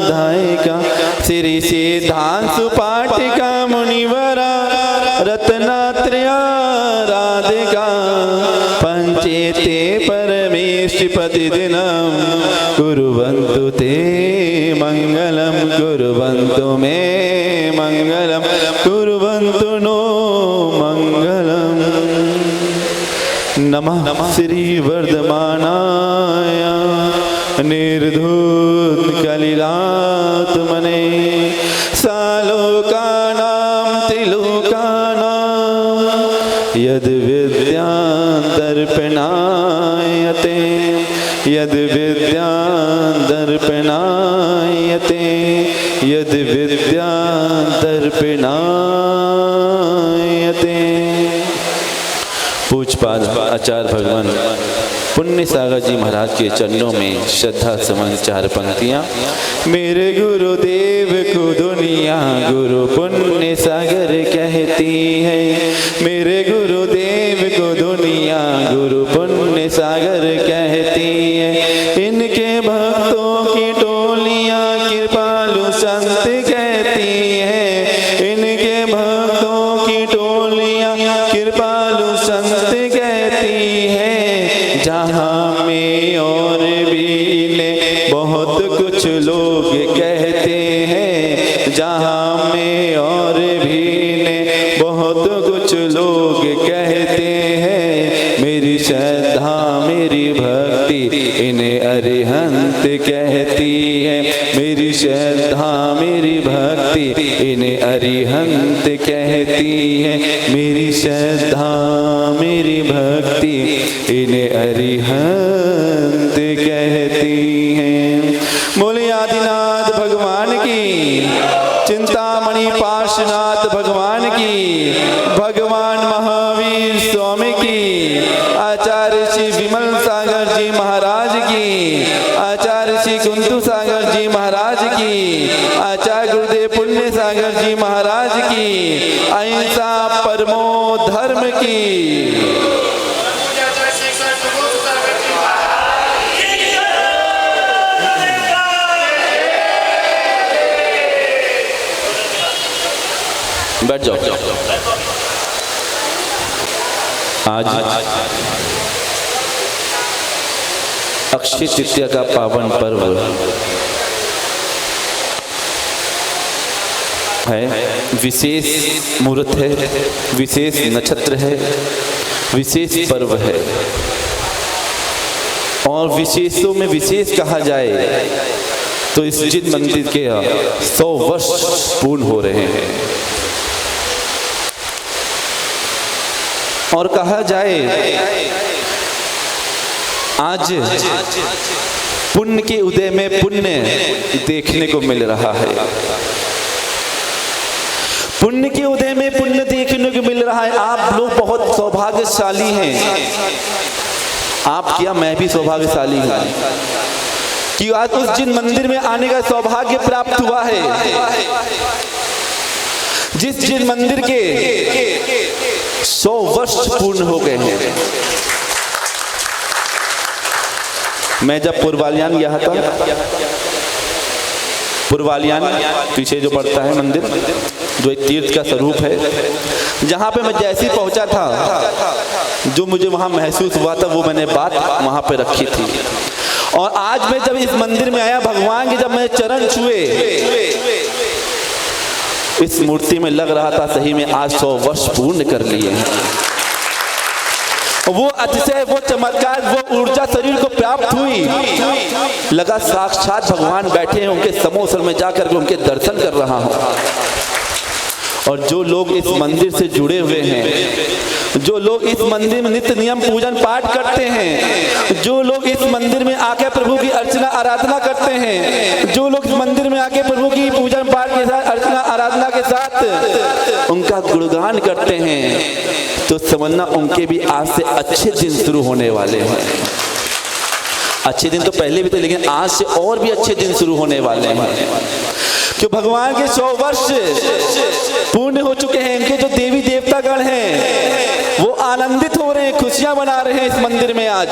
धायिका श्री सिद्धांशु पाठिका मुनिवरा रत्नात्रया राधिका पंचेते परमेष्टि प्रतिदिनं कुर्वन्तु ते मंगलम कुर्वन्तु मे मंगलम कुर्वन्तु नो मंगलम। नमः श्री वर्धमानाय निर्धूत कलिलात्मने सालोकानां त्रिलोकानां यद विद्यादर्पणायते यद विद्यादर्पणायते यद विद्यादर्पणायते। पूज्यपाद आचार्य भगवान पुण्य सागर जी महाराज के चरणों में श्रद्धा सुमन 4 पंक्तियाँ। मेरे गुरुदेव को दुनिया गुरु पुण्य सागर कहती है। मेरे गुरुदेव को दुनिया गुरु पुण्य सागर कहती है। इनके भक्तों की टोलियाँ कृपालु संत कहती है। इनके भक्तों की टोलियाँ कृपालु संत कहती है। जहाँ में और भी इन्हें बहुत कुछ लोग कहते हैं। जहाँ में और भी इन्हें बहुत कुछ लोग कहते हैं। मेरी श्रद्धा मेरी भक्ति इन्हें अरिहंत कहती है। मेरी श्रद्धा मेरी भक्ति इन्हें अरिहंत कहती है। मेरी श्रद्धा मेरी भक्ति इन्हें अरिहंत कहती हैं। बोले आदिनाथ भगवान की, चिंतामणि पार्श्वनाथ भगवान की, भगवान महावीर स्वामी की, आचार्य श्री विमल सागर जी महाराज की, आचार्य श्री कुंतु सागर जी महाराज की, आचार्य गुरुदेव पुण्य सागर जी महाराज की, अहिंसा परमो धर्म की। बैठ जाओ। आज अक्षय तृतीया का पावन पर्व है। विशेष मुहूर्त है, विशेष नक्षत्र है, विशेष पर्व है। और विशेषों में विशेष कहा जाए तो इस जिन मंदिर के 100 वर्ष पूर्ण हो रहे हैं। और कहा जाए आज पुण्य के उदय में पुण्य देखने को मिल रहा है। पुण्य के उदय में पुण्य देखने को मिल रहा है। आप लोग बहुत सौभाग्यशाली हैं। आप क्या, मैं भी सौभाग्यशाली हूँ कि आज उस जिन मंदिर में आने का सौभाग्य प्राप्त हुआ है। जिस जिन मंदिर के 100 वर्ष पूर्ण हो गए हैं। मैं जब पुरवालियान गया था, पुरवालियान पीछे जो पड़ता है मंदिर, जो एक तीर्थ का स्वरूप है, जहाँ पे मैं जैसे ही पहुँचा था, जो मुझे वहाँ महसूस हुआ था वो मैंने बात वहाँ पे रखी थी। और आज मैं जब इस मंदिर में आया, भगवान के जब मैं चरण छुए, इस मूर्ति में लग रहा था सही में आज 100 वर्ष पूर्ण कर लिए हैं। वो अतिशय, वो चमत्कार, वो ऊर्जा शरीर को प्राप्त हुई। लगा साक्षात भगवान बैठे हैं, उनके समोसल में जाकर के उनके दर्शन कर रहा हूँ। और जो लोग इस मंदिर से जुड़े हुए हैं, जो लोग इस मंदिर में नित्य नियम पूजन पाठ करते हैं, जो लोग इस मंदिर में आके प्रभु की अर्चना आराधना करते हैं, जो लोग इस मंदिर में आके प्रभु की पूजन पाठ के साथ अर्चना आराधना के साथ उनका गुणगान करते हैं, तो समझना उनके भी आज से अच्छे दिन शुरू होने वाले हैं। अच्छे दिन तो पहले भी थे, लेकिन आज से और भी अच्छे दिन शुरू होने वाले हैं। कि भगवान के 100 वर्ष पूर्ण हो चुके हैं। इनके जो देवी देवतागण हैं वो आनंदित हो रहे हैं, खुशियां मना रहे हैं इस मंदिर में आज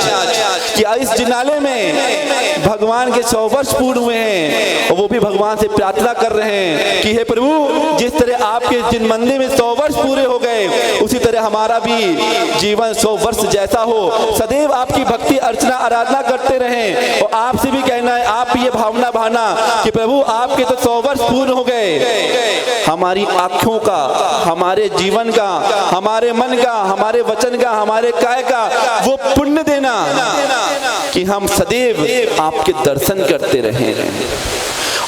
कि इस जिनालय में भगवान के 100 वर्ष पूर्ण हुए हैं। और वो भी भगवान से प्रार्थना कर रहे हैं कि हे प्रभु, जिस तरह आपके जिन मंदिर में 100 वर्ष पूरे हो गए, उसी तरह हमारा भी जीवन 100 वर्ष जैसा हो, सदैव आपकी भक्ति अर्चना आराधना करते रहें। और आपसे भी कहना है, आप ये भावना भाना कि प्रभु आपके तो 100 वर्ष पूर्ण हो गए, हमारी आंखों का, हमारे जीवन का, हमारे मन का, हमारे वचन का, हमारे काय का वो पुण्य देना कि हम सदैव आपके दर्शन करते रहें।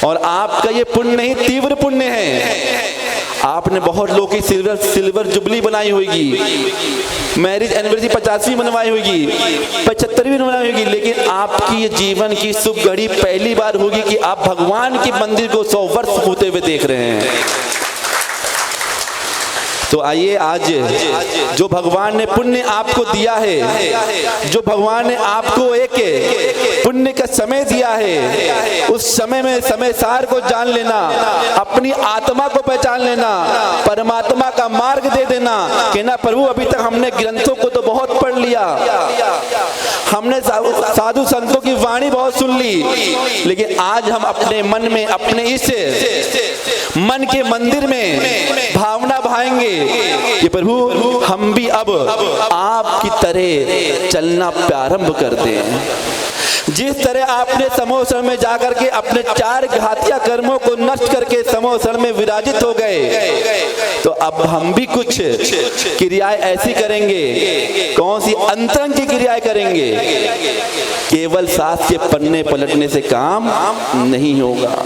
और आपका ये पुण्य नहीं, तीव्र पुण्य है। आपने बहुत लोगों की सिल्वर जुबली बनाई होगी, मैरिज एनिवर्सरी 50वीं मनवाई होगी, 75वीं मनवाई होगी, लेकिन आपकी ये जीवन की शुभ घड़ी पहली बार होगी कि आप भगवान के मंदिर को 100 वर्ष होते हुए देख रहे हैं। तो आइए, आज जो भगवान ने पुण्य आपको दिया है, जो भगवान ने आपको एक पुण्य का समय दिया है, उस समय में समय सार को जान लेना, अपनी आत्मा को पहचान लेना, परमात्मा का मार्ग दे देना कि ना प्रभु, अभी तक हमने ग्रंथों को तो बहुत पढ़ लिया, हमने साधु संतों की वाणी बहुत सुन ली, लेकिन आज हम अपने मन में, अपने इस मन के मंदिर में भावना भाएंगे कि प्रभु, हम भी अब आपकी तरह चलना प्रारंभ कर दें। जिस तरह आपने समोसण में जाकर के अपने 4 घातिया कर्मों को नष्ट करके समोसण में विराजित हो गए, तो अब हम भी कुछ क्रियाएं ऐसी करेंगे। कौन सी? अंतरंग की क्रियाएं करेंगे। केवल सास के पन्ने पलटने से काम नहीं होगा।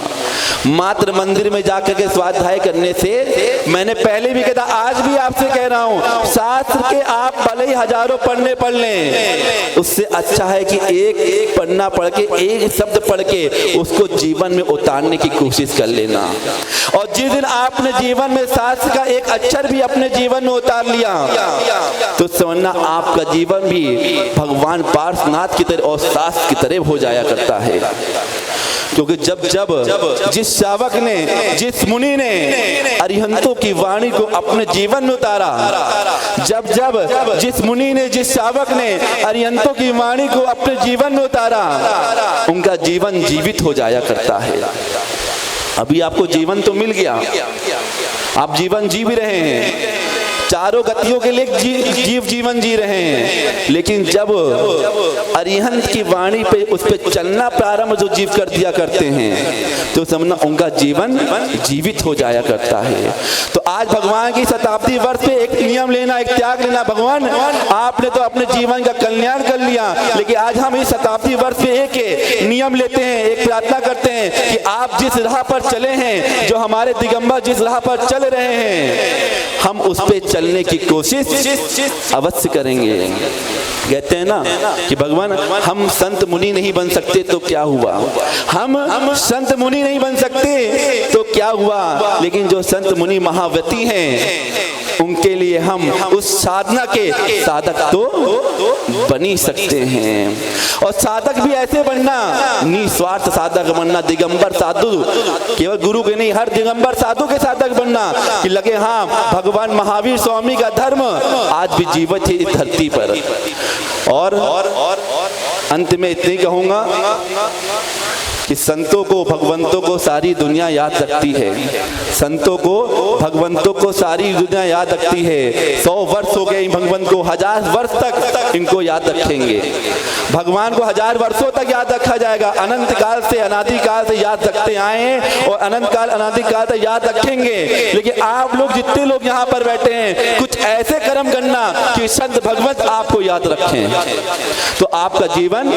मात्र मंदिर में जाकर के स्वाध्याय करने से, मैंने पहले भी कहा, आज भी आपसे कह रहा हूं, शास्त्र के आप भले ही हजारों पन्ने पढ़ लें, उससे अच्छा है कि एक पन्ना पढ़ के, एक शब्द पढ़ के उसको जीवन में उतारने की कोशिश कर लेना। और जिस दिन आपने जीवन में शास्त्र का एक अक्षर भी अपने जीवन में उतार लिया, तो समझना आपका जीवन भी भगवान पार्श्वनाथ की तरह और शास्त्र की तरह हो जाया करता है। क्योंकि जब जिस शावक ने, जिस मुनि ने अरिहंतों की वाणी को अपने जीवन में उतारा, जब जिस मुनि ने, जिस शावक ने अरिहंतों की वाणी को अपने जीवन में उतारा, उनका जीवन जीवित हो जाया करता है। अभी आपको जीवन तो मिल गया, आप जीवन जी भी रहे हैं, चारों गतियों के लिए जीवन जी रहे हैं, लेकिन जब अरिहंत की वाणी पे, उस पे चलना प्रारंभ जो जीव कर दिया करते हैं, तो समझना उनका जीवन जीवित हो जाया करता है। तो आज भगवान की शताब्दी वर्ष पे एक नियम लेना, एक त्याग लेना। भगवान, आपने तो अपने जीवन का कल्याण कर लिया, लेकिन आज हम इस शताब्दी वर्ष पे एक नियम लेते हैं, एक प्रार्थना करते हैं कि आप जिस राह पर चले हैं, जो हमारे दिगंबर जिस राह पर चल रहे हैं, हम उस पे चलने की कोशिश अवश्य करेंगे। कहते हैं ना कि भगवान, हम संत मुनि नहीं बन सकते तो क्या हुआ, हम संत मुनि नहीं बन सकते तो क्या हुआ, लेकिन जो संत मुनि महाव्रती हैं, उनके लिए हम उस साधना के साधक तो बन ही सकते हैं। और साधक भी ऐसे बनना, निस्वार्थ साधक बनना, दिगंबर साधु, केवल गुरु के नहीं, हर दिगंबर साधु के साधक बनना कि लगे हाँ, भगवान महावीर स्वामी का धर्म आज भी जीवित है इस धरती पर। और अंत में इतनी कहूंगा कि संतों को, भगवंतों को सारी दुनिया याद रखती है। संतों को, भगवंतों को सारी दुनिया याद रखती है। 100 वर्ष हो गए भगवंत को, 1000 वर्ष तक इनको याद रखेंगे। भगवान को 1000 वर्षों तक याद रखा जाएगा। अनंत काल से, अनादि काल से याद रखते आए हैं और अनंत काल, अनादि काल तक याद रखेंगे। लेकिन आप लोग, जितने लोग यहाँ पर बैठे हैं, कुछ ऐसे कर्म करना कि संत भगवंत आपको याद रखें, तो आपका जीवन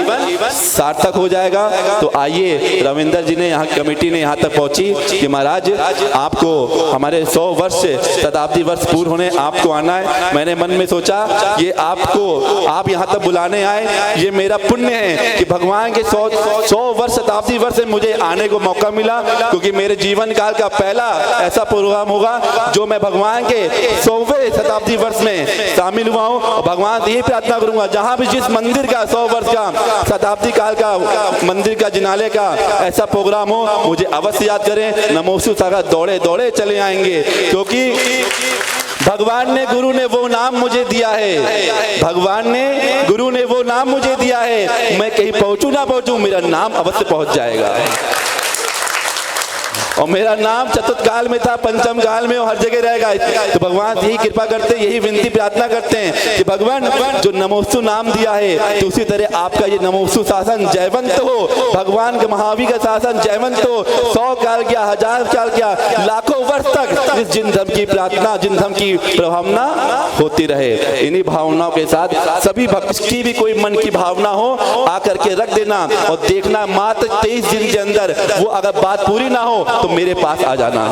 सार्थक हो जाएगा। तो आइए, रविंदर जी ने, यहाँ कमेटी ने यहाँ तक पहुंची कि महाराज, आपको हमारे 100 वर्ष शताब्दी वर्ष पूर्ण होने आपको आना है। मैंने मन में सोचा ये आपको, आप यहाँ तक बुलाने आए, ये मेरा पुण्य है कि भगवान के 100 वर्ष शताब्दी वर्ष से मुझे आने को मौका मिला, क्योंकि मेरे जीवन काल का पहला ऐसा प्रोग्राम होगा जो मैं भगवान के 100वें शताब्दी वर्ष में शामिल हुआ हूँ। और भगवान से यही प्रार्थना करूंगा, जहाँ भी जिस मंदिर का 100 वर्ष का शताब्दी काल का मंदिर का, जिनालय का ऐसा प्रोग्राम हो मुझे अवश्य याद करें। नमोस्तु सागर दौड़े दौड़े चले आएंगे, क्योंकि भगवान ने गुरु ने वो नाम मुझे दिया है, भगवान ने गुरु ने वो नाम मुझे दिया है। मैं कहीं पहुंचूं ना पहुंचूं, मेरा नाम अवश्य पहुंच जाएगा। और मेरा नाम चतुर्थ काल में था, पंचम काल में, और हर जगह रहेगा। तो भगवान यही कृपा करते हैं, यही विनती प्रार्थना करते हैं कि भगवान जो नमोस्तु नाम दिया है, तो उसी तरह आपका ये नमोस्तु शासन जयवंत हो, भगवान के महावीर का शासन जयवंत हो। 100 काल क्या, 1000 काल क्या, लाखों वर्ष तक इस जिन धर्म की प्रार्थना, जिन धर्म की प्रभावना होती रहे। इन्हीं भावनाओं के साथ सभी भक्त की भी कोई मन की भावना हो, आकर के रख देना और देखना मात्र 23 दिन के अंदर वो अगर बात पूरी ना हो तो मेरे पास आ जाना।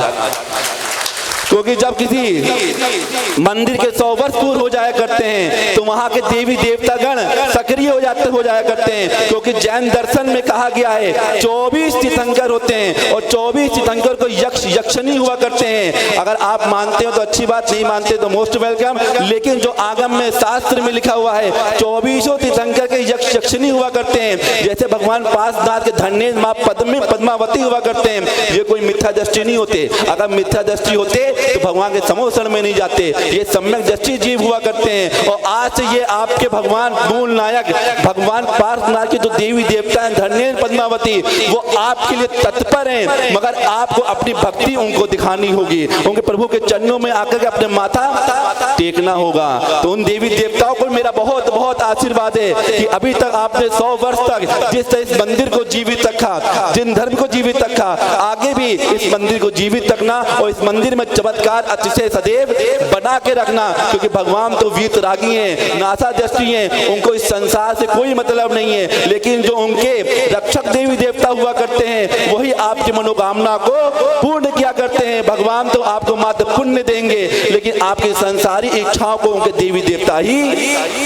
क्योंकि जब किसी मंदिर के 100 वर्ष पूर्ण हो जाया करते हैं तो वहां के देवी देवता गण सक्रिय हो जाया करते हैं। क्योंकि जैन दर्शन में कहा गया है 24 तीर्थंकर होते हैं और 24 तीर्थंकर को यक्ष यक्षिणी हुआ करते हैं। अगर आप मानते हो तो अच्छी बात, नहीं मानते तो मोस्ट वेलकम। लेकिन जो आगम में शास्त्र में लिखा हुआ है 24 तीर्थंकर के यक्ष यक्षिणी हुआ करते हैं। जैसे भगवान पार्श्वनाथ के धन्य मां पद्मावती हुआ करते हैं। ये कोई मिथ्या दृष्टि नहीं होते। अगर मिथ्या दृष्टि होते तो भगवान के समोषण में नहीं जाते। ये सम्यक दृष्टि जीव हुआ करते हैं। और आज से ये आपके भगवान मूल नायक भगवान पार्श्वनाथ के जो देवी देवता हैं धन्य पद्मावती, वो आपके लिए तत्पर हैं, मगर आपको अपनी भक्ति उनको दिखानी होगी। उनके प्रभु के चरणों में आकर के अपने माथा टेकना होगा। तो उन देवी देवताओं को मेरा बहुत बहुत आशीर्वाद है कि अभी तक आपने 100 वर्ष तक जिस तरह इस मंदिर को जीवित रखा, जिन धर्म को जीवित रखा, आगे भी इस मंदिर को जीवित रखना और इस मंदिर में चमत्कार अतिशय सदैव बना के रखना। क्योंकि भगवान तो वीतरागी हैं, नासा दृष्टि हैं, उनको इस संसार से कोई मतलब नहीं है। लेकिन जो उनके रक्षक देवी देवता हुआ करते हैं वही आपकी मनोकामना को पूर्ण किया करते हैं। भगवान तो आपको मात्र पुण्य देंगे, लेकिन आपकी संसारी इच्छाओं को उनके देवी देवता ही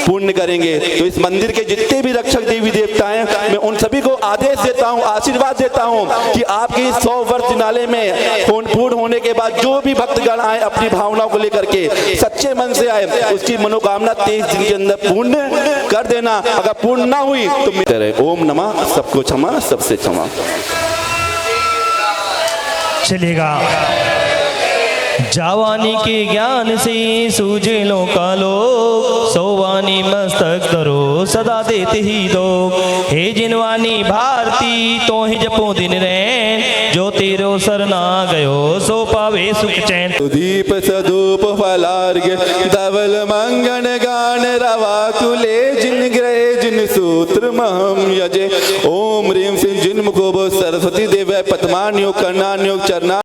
पूर्ण करेंगे। तो इस मंदिर के जितने भी रक्षक देवी देवता हैं, मैं उन सभी को आदेश देता हूँ, आशीर्वाद देता हूँ कि आपकी 100 वर्ष दिनाले में पूर्ण होने के बाद जो भी भक्तगण आए अपनी भावनाओं को लेकर के सच्चे मन से आए, उसकी मनोकामना 23 दिन के अंदर पूर्ण कर देना। अगर पूर्ण ना हुई तो मेरे ओम नमः सबको क्षमा, सबसे क्षमा। चलेगा। जावानी के ज्ञान से सूझे लो का लोग, सोवानी मस्तक धरो सदा देते ही दो। हे जिनवानी भारती तो ही जपो दिन रैन, जो तेरो सरना गयो सो पावे सुख चैन। दीप सदूप फलार्घ्य धवल मंगन गान रवा तुले, जिन ग्रह जिन सूत्र महम यजे। ओम ह्रीं सिंह जिन मुखो सरस्वती देव पद्मान्यो कर्णान्यो चरणा